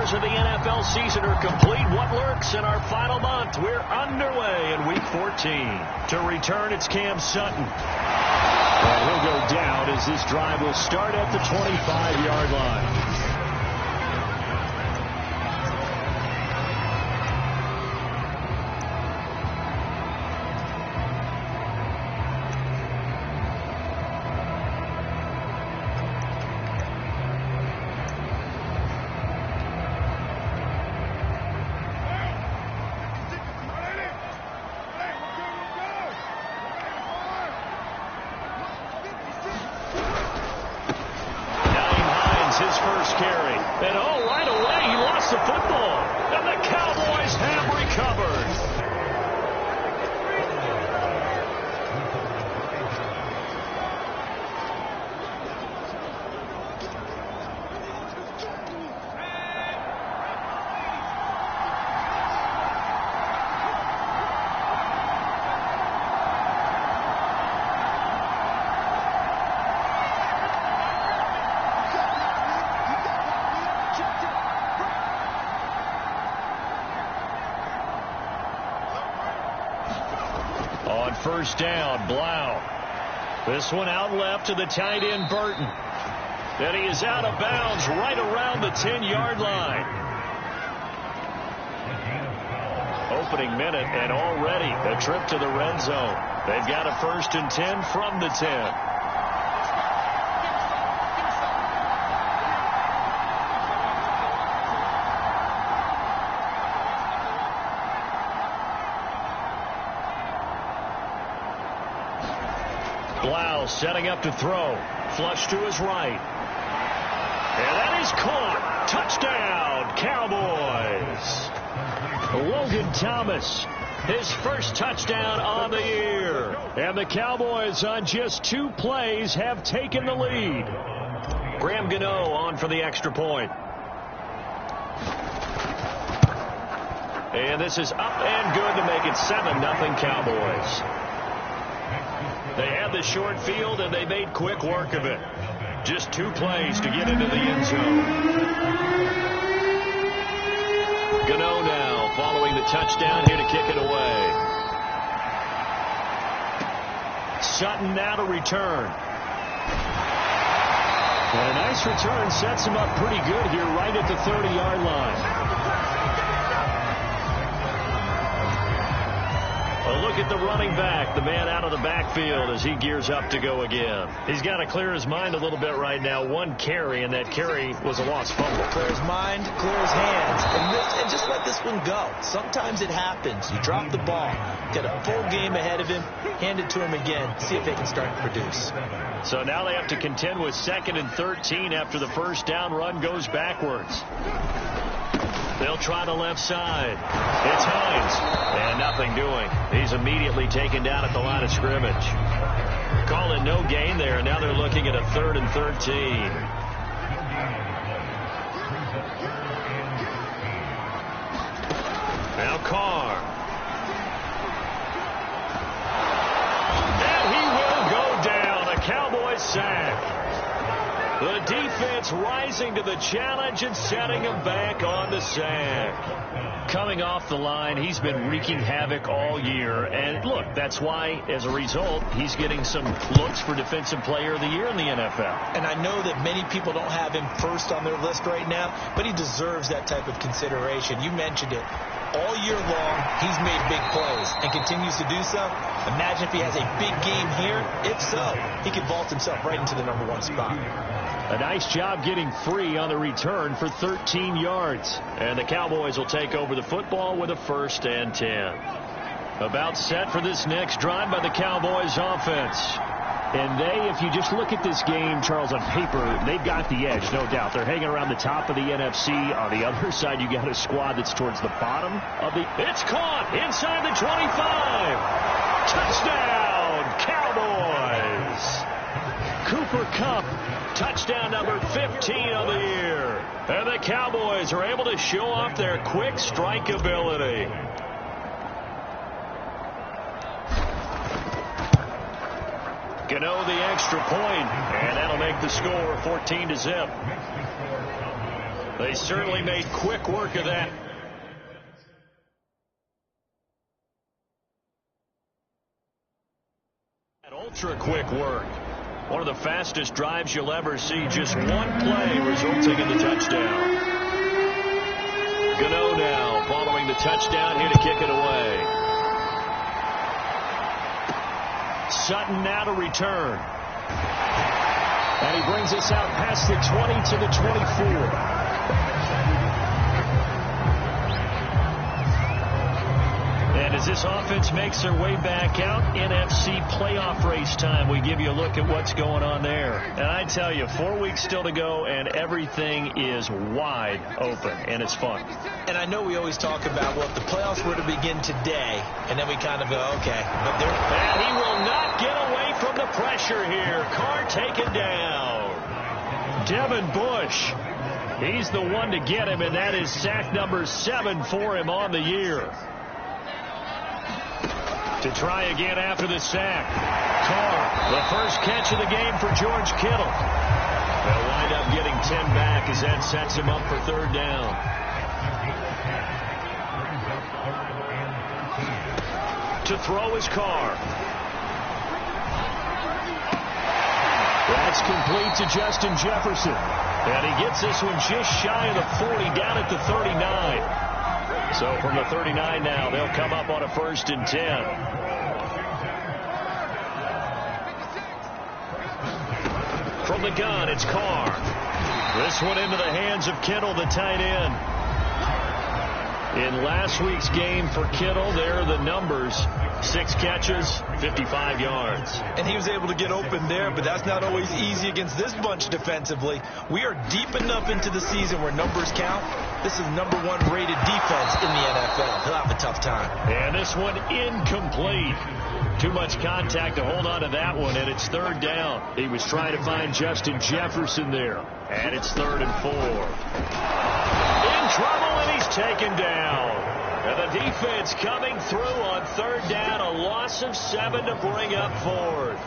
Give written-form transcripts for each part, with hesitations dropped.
hours of the NFL season are complete. What lurks in our final month? We're underway in Week 14. To return, it's Cam Sutton. And he'll go down as this drive will start at the 25-yard line. His first carry. And right away, he lost the football. And the Cowboys have recovered. On first down, Blau. This one out left to the tight end, Burton. And he is out of bounds right around the 10-yard line. Opening minute and already a trip to the red zone. They've got a 1st and 10 from the 10. Blau setting up to throw. Flush to his right. And that is caught. Touchdown, Cowboys. Logan Thomas, his first touchdown on the year. And the Cowboys on just 2 plays have taken the lead. Graham Gano on for the extra point. And this is up and good to make it 7-0 Cowboys. They had the short field, and they made quick work of it. Just 2 plays to get into the end zone. Gano now following the touchdown here to kick it away. Sutton now to return. And a nice return sets him up pretty good here right at the 30-yard line. A look at the running back, the man out of the backfield as he gears up to go again. He's got to clear his mind a little bit right now. 1 carry, and that carry was a lost fumble. Clear his mind, clear his hands, and just let this one go. Sometimes it happens. You drop the ball, get a full game ahead of him, hand it to him again, see if they can start to produce. So now they have to contend with 2nd and 13 after the first down run goes backwards. They'll try the left side. It's Hines. And nothing doing. He's immediately taken down at the line of scrimmage. Call it no gain there. Now they're looking at a 3rd and 13. Now Carr. And he will go down. A Cowboys sack. The defense rising to the challenge and setting him back on the sack. Coming off the line, he's been wreaking havoc all year. And look, that's why, as a result, he's getting some looks for Defensive Player of the Year in the NFL. And I know that many people don't have him first on their list right now, but he deserves that type of consideration. You mentioned it. All year long, he's made big plays and continues to do so. Imagine if he has a big game here. If so, he could vault himself right into the #1 spot. A nice job getting free on the return for 13 yards. And the Cowboys will take over the football with a 1st and 10. About set for this next drive by the Cowboys offense. And they, if you just look at this game, Charles, on paper, they've got the edge, no doubt. They're hanging around the top of the NFC. On the other side, you got a squad that's towards the bottom of the... It's caught inside the 25. Touchdown, Cowboys. Cooper Kupp, touchdown number 15 of the year. And the Cowboys are able to show off their quick strike ability. Gano the extra point, and that'll make the score 14-0. They certainly made quick work of that. Ultra quick work. One of the fastest drives you'll ever see. Just one play resulting in the touchdown. Gano now following the touchdown here to kick it away. Sutton now to return. And he brings us out past the 20 to the 24. And as this offense makes their way back out, NFC playoff race time, we give you a look at what's going on there. And I tell you, 4 weeks still to go, and everything is wide open, and it's fun. And I know we always talk about, well, if the playoffs were to begin today, and then we kind of go, okay. But and he will not get away from the pressure here. Carr taken down. Devin Bush, he's the one to get him, and that is sack number 7 for him on the year. To try again after the sack. Carr, the first catch of the game for George Kittle. They'll wind up getting 10 back as that sets him up for 3rd down. To throw is Carr. That's complete to Justin Jefferson. And he gets this one just shy of the 40, down at the 39. So from the 39 now, they'll come up on a 1st and 10. From the gun, it's Carr. This one into the hands of Kittle, the tight end. In last week's game for Kittle, there are the numbers. 6 catches, 55 yards. And he was able to get open there, but that's not always easy against this bunch defensively. We are deep enough into the season where numbers count. This is #1 rated defense in the NFL. He'll have a tough time. And this one incomplete. Too much contact to hold on to that one, and it's 3rd down. He was trying to find Justin Jefferson there, and it's 3rd and 4. In trouble, and he's taken down. And the defense coming through on 3rd down, a loss of 7 to bring up 4th.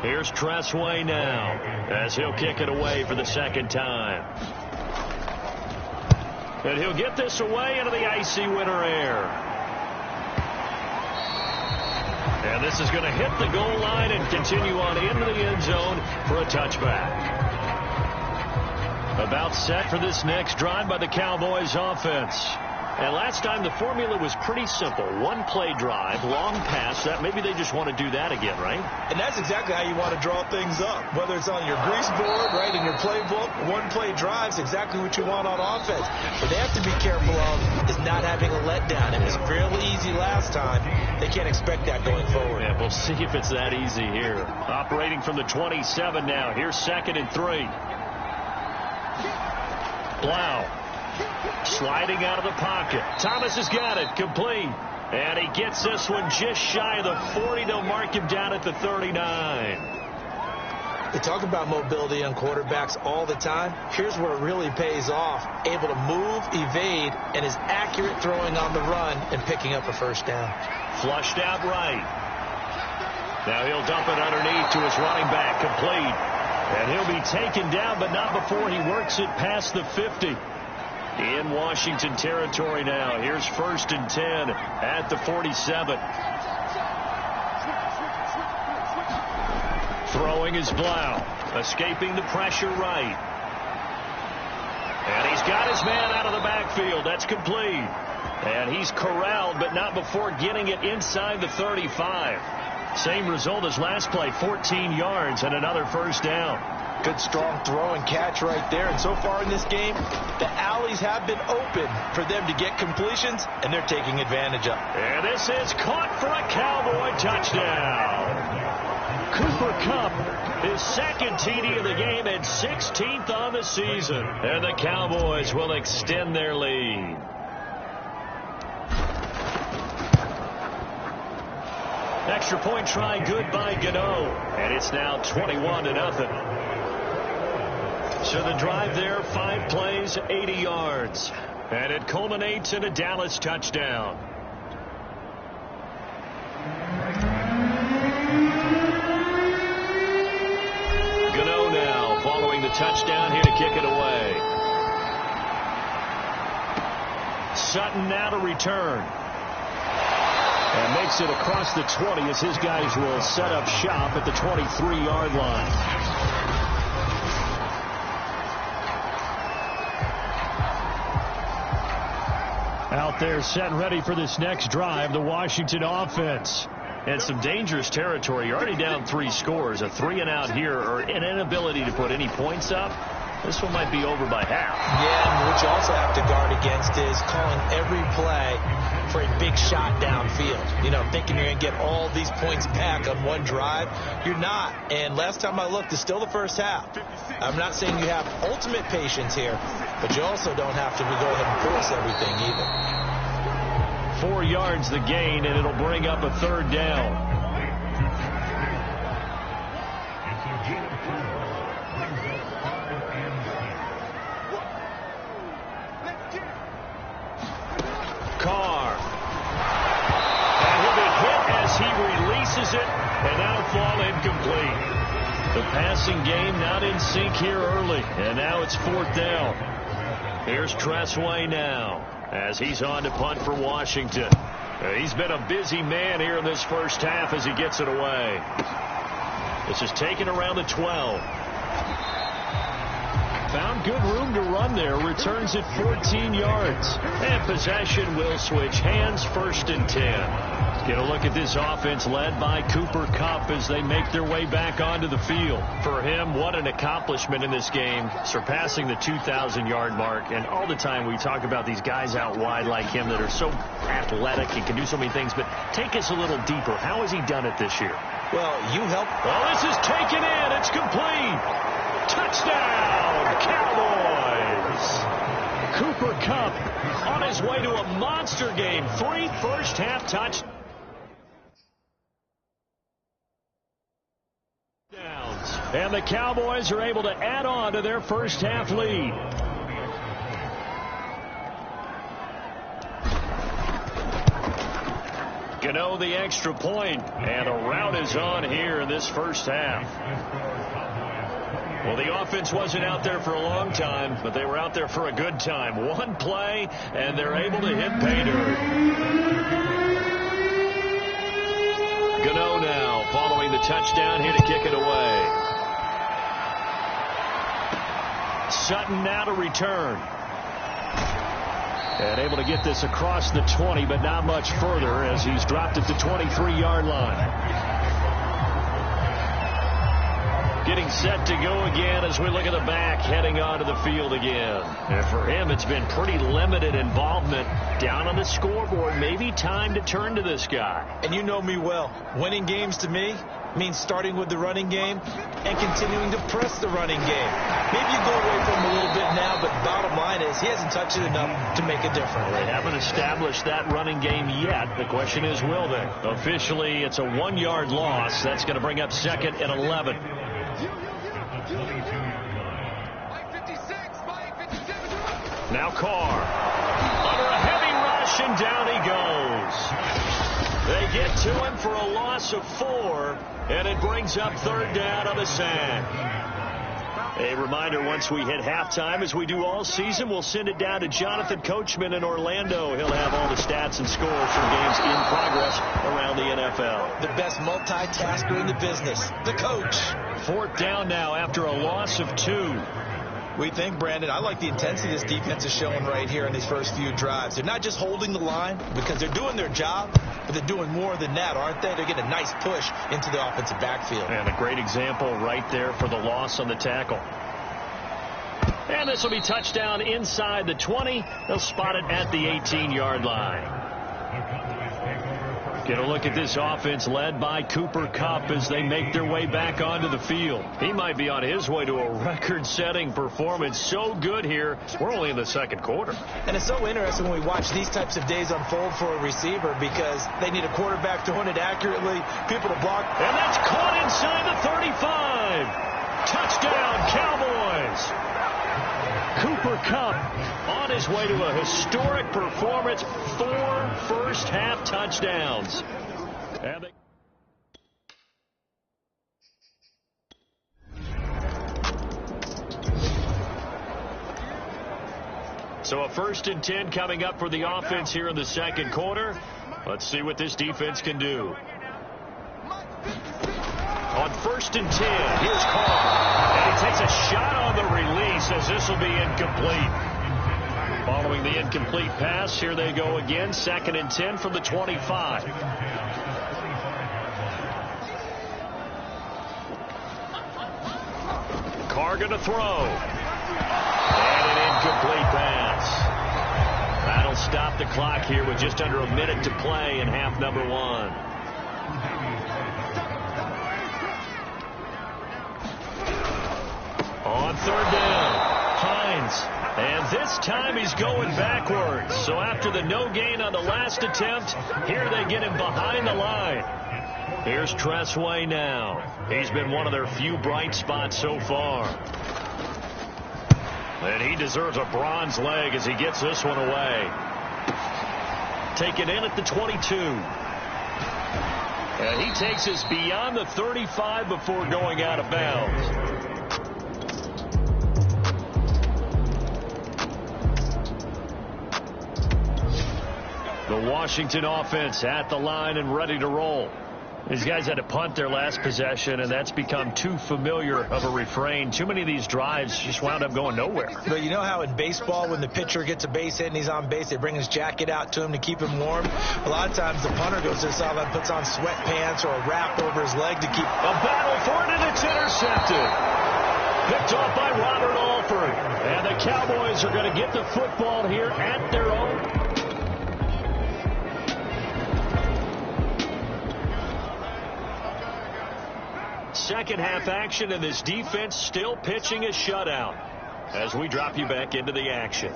Here's Tressway now, as he'll kick it away for the 2nd time. And he'll get this away into the icy winter air. And this is going to hit the goal line and continue on into the end zone for a touchback. About set for this next drive by the Cowboys offense. And last time the formula was pretty simple. 1-play drive, long pass. That maybe they just want to do that again, right? And that's exactly how you want to draw things up. Whether it's on your grease board, right, in your playbook, 1-play drives, exactly what you want on offense. What they have to be careful of is not having a letdown. It was fairly easy last time. They can't expect that going forward. Yeah, we'll see if it's that easy here. Operating from the 27 now. Here's 2nd and 3. Blau. Sliding out of the pocket. Thomas has got it. Complete. And he gets this one just shy of the 40. They'll mark him down at the 39. They talk about mobility on quarterbacks all the time. Here's where it really pays off. Able to move, evade, and is accurate throwing on the run and picking up a 1st down. Flushed out right. Now he'll dump it underneath to his running back. Complete. And he'll be taken down, but not before he works it past the 50. In Washington territory now. Here's 1st and 10 at the 47. Throwing is Blau. Escaping the pressure right. And he's got his man out of the backfield. That's complete. And he's corralled, but not before getting it inside the 35. Same result as last play, 14 yards and another 1st down. Good strong throw and catch right there. And so far in this game, the alleys have been open for them to get completions, and they're taking advantage of it. And this is caught for a Cowboy touchdown. Cooper Kupp, his 2nd TD of the game and 16th on the season. And the Cowboys will extend their lead. Extra point try good by Gano. And it's now 21-0. So the drive there, 5 plays, 80 yards. And it culminates in a Dallas touchdown. Gano now following the touchdown here to kick it away. Sutton now to return. And makes it across the 20 as his guys will set up shop at the 23-yard line. Out there set and ready for this next drive, the Washington offense. And some dangerous territory. You're already down 3 scores. A 3-and-out here or an inability to put any points up. This one might be over by half. Yeah, and what you also have to guard against is calling every play for a big shot downfield. You know, thinking you're going to get all these points back on one drive. You're not. And last time I looked, it's still the first half. I'm not saying you have ultimate patience here, but you also don't have to go ahead and force everything either. 4 yards the gain, and it'll bring up a 3rd down. Carr. And he'll be hit as he releases it, and that'll fall incomplete. The passing game not in sync here early, and now it's 4th down. Here's Tressway now as he's on to punt for Washington. He's been a busy man here in this first half as he gets it away. This is taken around the 12. Found good room to run there. Returns at 14 yards. And possession will switch hands, 1st and 10. Get a look at this offense led by Cooper Kupp as they make their way back onto the field. For him, what an accomplishment in this game, surpassing the 2,000-yard mark. And all the time we talk about these guys out wide like him that are so athletic and can do so many things. But take us a little deeper. How has he done it this year? Well, you help. Oh, this is taken in. It's complete. Touchdown, Cowboys. Cooper Kupp on his way to a monster game. 3 first-half touchdowns. And the Cowboys are able to add on to their first-half lead. Gano the extra point, and a rout is on here in this first half. Well, the offense wasn't out there for a long time, but they were out there for a good time. One play, and they're able to hit pay dirt. Gano now following the touchdown here to kick it away. Sutton now to return. And able to get this across the 20, but not much further as he's dropped at the 23-yard line. Getting set to go again as we look at the back heading onto the field again. And for him, it's been pretty limited involvement down on the scoreboard. Maybe time to turn to this guy. And you know me well. Winning games to me means starting with the running game and continuing to press the running game. Maybe you go away from him a little bit now, but bottom line is he hasn't touched it enough to make a difference. They haven't established that running game yet. The question is, will they? Officially, it's a 1-yard loss. That's going to bring up 2nd and 11. Now Carr under a heavy rush, and down he goes. They get to him for a loss of 4, and it brings up 3rd down on the sack. A reminder, once we hit halftime, as we do all season, we'll send it down to Jonathan Coachman in Orlando. He'll have all the stats and scores from games in progress around the NFL. The best multitasker in the business, the coach. 4th down now after a loss of 2. We think, Brandon, I like the intensity this defense is showing right here in these first few drives. They're not just holding the line because they're doing their job, but they're doing more than that, aren't they? They're getting a nice push into the offensive backfield. And a great example right there for the loss on the tackle. And this will be touchdown inside the 20. They'll spot it at the 18-yard line. Get a look at this offense led by Cooper Kupp as they make their way back onto the field. He might be on his way to a record-setting performance. So good here. We're only in the 2nd quarter. And it's so interesting when we watch these types of days unfold for a receiver because they need a quarterback throwing it accurately, people to block. And that's caught inside the 35. Touchdown, Cowboys. Cooper Kupp on his way to a historic performance. 4 first-half touchdowns. And So a 1st and 10 coming up for the offense here in the second quarter. Let's see what this defense can do. On 1st and 10, here's Carr. And he takes a shot on the release as this will be incomplete. Following the incomplete pass, here they go again. 2nd and 10 from the 25. Carr going to throw. And an incomplete pass. That'll stop the clock here with just under a minute to play in half number 1. On 3rd down, Hines. And this time he's going backwards. So after the no gain on the last attempt, here they get him behind the line. Here's Tressway now. He's been one of their few bright spots so far. And he deserves a bronze leg as he gets this one away. Taken in at the 22. And he takes us beyond the 35 before going out of bounds. The Washington offense at the line and ready to roll. These guys had to punt their last possession, and that's become too familiar of a refrain. Too many of these drives just wound up going nowhere. But you know how in baseball, when the pitcher gets a base hit and he's on base, they bring his jacket out to him to keep him warm? A lot of times the punter goes to the sideline, puts on sweatpants or a wrap over his leg to keep... A battle for it, and it's intercepted. Picked off by Robert Alford. And the Cowboys are going to get the football here at their own. Second half action, and this defense still pitching a shutout as we drop you back into the action.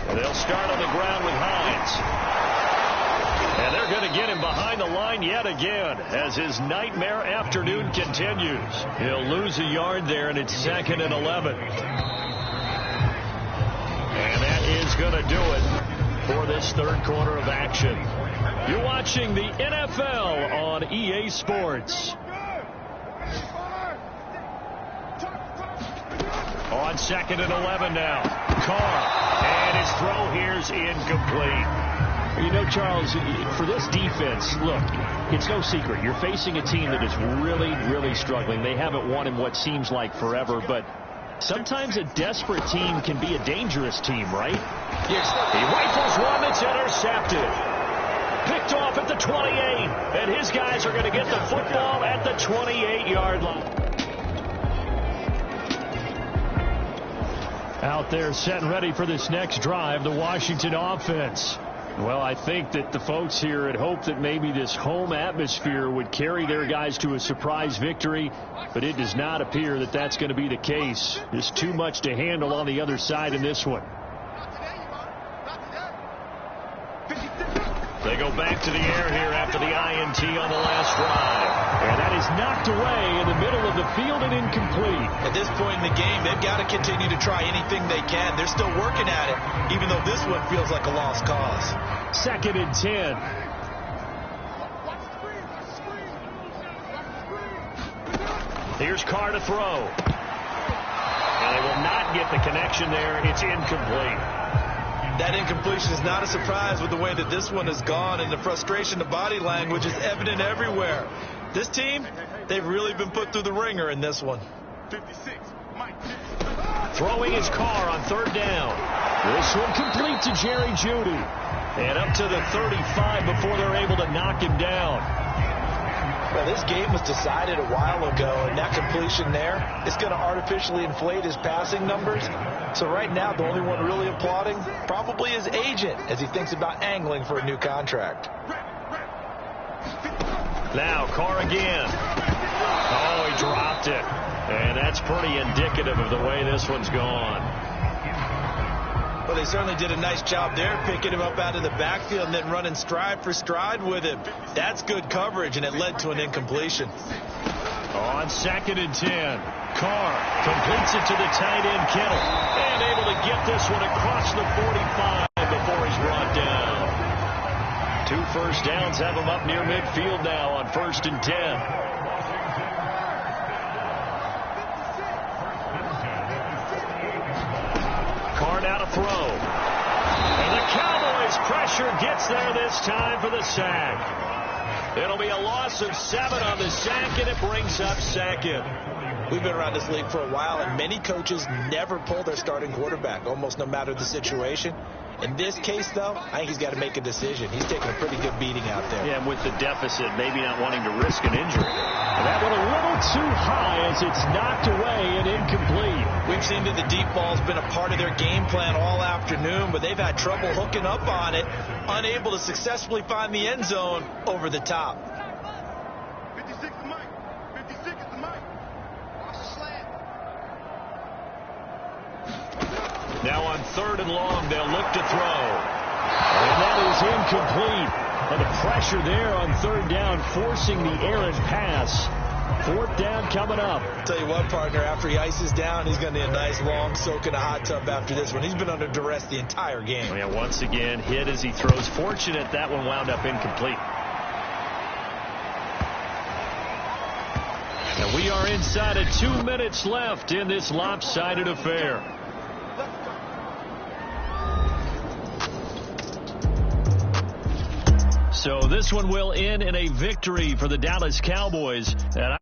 And they'll start on the ground with Hines. And they're going to get him behind the line yet again as his nightmare afternoon continues. He'll lose a yard there, and it's 2nd and 11. And that is going to do it for this third quarter of action. You're watching the NFL on EA Sports. On 2nd and 11 now. Carr. And his throw here's incomplete. You know, Charles, for this defense, look, it's no secret. You're facing a team that is really, really struggling. They haven't won in what seems like forever, but sometimes a desperate team can be a dangerous team, right? Yes. He rifles one that's intercepted. Picked off at the 28, and his guys are going to get the football at the 28-yard line. Out there set and ready for this next drive, the Washington offense. Well, I think that the folks here had hoped that maybe this home atmosphere would carry their guys to a surprise victory, but it does not appear that that's going to be the case. There's too much to handle on the other side in this one. They go back to the air here after the INT on the last drive. And that is knocked away in the middle of the field and incomplete. At this point in the game, they've got to continue to try anything they can. They're still working at it, even though this one feels like a lost cause. 2nd and 10. Here's Carr to throw. And they will not get the connection there. It's incomplete. That incompletion is not a surprise with the way that this one has gone, and the frustration, the body language is evident everywhere. This team, they've really been put through the ringer in this one. Throwing his Carr on 3rd down. This one complete to Jerry Jeudy. And up to the 35 before they're able to knock him down. Well, this game was decided a while ago, and that completion there is going to artificially inflate his passing numbers. So right now, the only one really applauding probably his agent as he thinks about angling for a new contract. Now, Carr again. Oh, he dropped it. And that's pretty indicative of the way this one's gone. Well, they certainly did a nice job there, picking him up out of the backfield and then running stride for stride with him. That's good coverage, and it led to an incompletion. On 2nd and 10, Carr completes it to the tight end, Kittle, and able to get this one across the 45 before he's brought down. 2 first downs have him up near midfield now on 1st and 10. throw. And the Cowboys' pressure gets there this time for the sack. It'll be a loss of 7 on the sack, and it brings up second. We've been around this league for a while, and many coaches never pull their starting quarterback, almost no matter the situation. In this case, though, I think he's got to make a decision. He's taking a pretty good beating out there. Yeah, and with the deficit, maybe not wanting to risk an injury. And that one a little too high as it's knocked away and incomplete. We've seen that the deep ball's been a part of their game plan all afternoon, but they've had trouble hooking up on it, unable to successfully find the end zone over the top. 56 is Mike. 56 is the Mike. Watch the slant. Now on 3rd and long, they'll look to throw. And that is incomplete. And the pressure there on 3rd down, forcing the errant pass. 4th down coming up. Tell you what, partner, after he ices down, he's going to need a nice long soak in a hot tub after this one. He's been under duress the entire game. Yeah, once again, hit as he throws. Fortunate that one wound up incomplete. And we are inside of 2 minutes left in this lopsided affair. So this one will end in a victory for the Dallas Cowboys. And